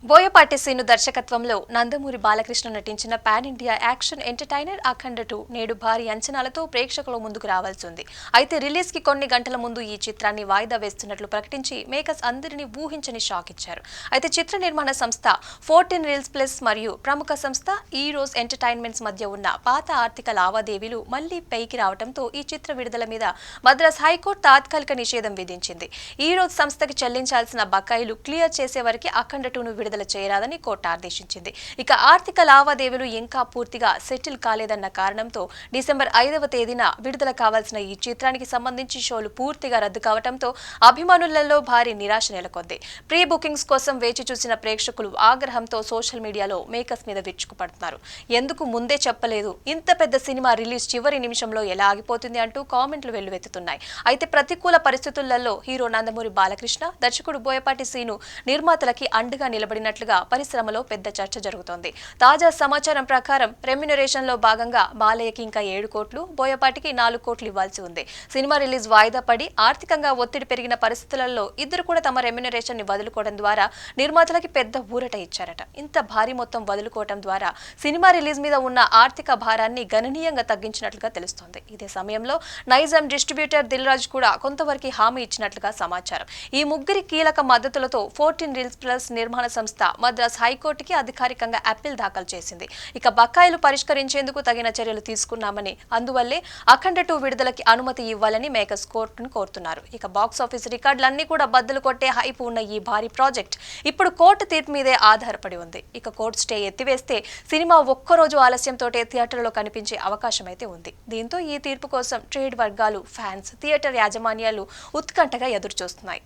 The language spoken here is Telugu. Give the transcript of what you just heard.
బోయపాటి శ్రీను దర్శకత్వంలో నందమూరి బాలకృష్ణ నటించిన పాన్ ఇండియా యాక్షన్ ఎంటర్టైనర్ అఖండ 2 నేడు భారీ అంచనాలతో ప్రేక్షకుల ముందుకు రావాల్సింది. అయితే రిలీజ్ కి కొన్ని గంటల ముందు ఈ చిత్రాన్ని వాయిదా వేస్తున్నట్లు ప్రకటించి మేకర్స్ అందరినీ ఊహించని షాక్ ఇచ్చారు. అయితే చిత్ర నిర్మాణ సంస్థ 14 రీల్స్ ప్లస్ మరియు ప్రముఖ సంస్థ ఈరోస్ ఎంటర్టైన్మెంట్స్ మధ్య ఉన్న పాత ఆర్థిక లావాదేవీలు మళ్లీ పైకి రావడంతో ఈ చిత్ర విడుదల మీద మద్రాస్ హైకోర్టు తాత్కాలిక నిషేధం విధించింది. ఈరోస్ సంస్థకి చెల్లించాల్సిన బకాయిలు క్లియర్ చేసే వరకు అఖండ 2ను విడుదల చేయరాదని కోర్టు ఆదేశించింది. ఇక ఆర్థిక లావాదేవీలు ఇంకా పూర్తిగా సెటిల్ కాలేదన్న కారణంతో డిసెంబర్ 5వ తేదీన విడుదల కావాల్సిన ఈ చిత్రానికి సంబంధించి షోలు పూర్తిగా రద్దు కావడంతో అభిమానులలో భారీ నిరాశ నెలకొంది. ప్రీ బుకింగ్స్ కోసం వేచి చూసిన ప్రేక్షకులు ఆగ్రహంతో సోషల్ మీడియాలో మేకర్స్ మీద విరుచుకుపడుతున్నారు. ఎందుకు ముందే చెప్పలేదు, ఇంత పెద్ద సినిమా రిలీజ్ చివరి నిమిషంలో ఎలా ఆగిపోతుంది అంటూ కామెంట్లు వెల్లువెత్తుతున్నాయి. అయితే ప్రతికూల పరిస్థితులలో హీరో నందమూరి బాలకృష్ణ, దర్శకుడు బోయపాటి శ్రీను నిర్మాతలకి అండగా నిలబడినట్లుగా పరిశ్రమలో పెద్ద చర్చ జరుగుతోంది. తాజా సమాచారం ప్రకారం రెమ్యునరేషన్ లో భాగంగా బాలయ్యకి ఇంకా 7 కోట్లు, బోయపాటికి 4 కోట్లు ఇవ్వాల్సి ఉంది. సినిమా రిలీజ్ వాయిదా పడి ఆర్థికంగా ఒత్తిడి పెరిగిన పరిస్థితులలో ఇద్దరు కూడా తమ రెమ్యునరేషన్ ని వదులుకోవడం ద్వారా నిర్మాతలకి పెద్ద ఊరట ఇచ్చారట. ఇంత భారీ మొత్తం వదులుకోవడం ద్వారా సినిమా రిలీజ్ మీద ఉన్న ఆర్థిక భారాన్ని గణనీయంగా తగ్గించినట్లుగా తెలుస్తోంది. ఇదే సమయంలో నైజాం డిస్ట్రిబ్యూటర్ దిల్ రాజు కూడా కొంతవరకు హామీ ఇచ్చినట్లుగా సమాచారం. ఈ ముగ్గురి కీలక మద్దతులతో 14 రీల్స్ ప్లస్ నిర్మాణ సంస్థ మద్రాస్ హైకోర్టుకి అధికారికంగా అప్పీల్ దాఖలు చేసింది. ఇక బకాయిలు పరిష్కరించేందుకు తగిన చర్యలు తీసుకున్నామని, అందువల్లే అఖండ 2 విడుదలకి అనుమతి ఇవ్వాలని మేకర్స్ కోర్టును కోరుతున్నారు. ఇక బాక్సాఫీస్ రికార్డులన్నీ కూడా బద్దలు కొట్టే హైప్ ఉన్న ఈ భారీ ప్రాజెక్ట్ ఇప్పుడు కోర్టు తీర్పు మీదే ఆధారపడి ఉంది. ఇక కోర్టు స్టే ఎత్తివేస్తే సినిమా ఒక్కరోజు ఆలస్యంతో థియేటర్లో కనిపించే అవకాశం అయితే ఉంది. దీంతో ఈ తీర్పు కోసం ట్రేడ్ వర్గాలు, ఫ్యాన్స్, థియేటర్ యాజమాన్యాలు ఉత్కంఠగా ఎదురుచూస్తున్నాయి.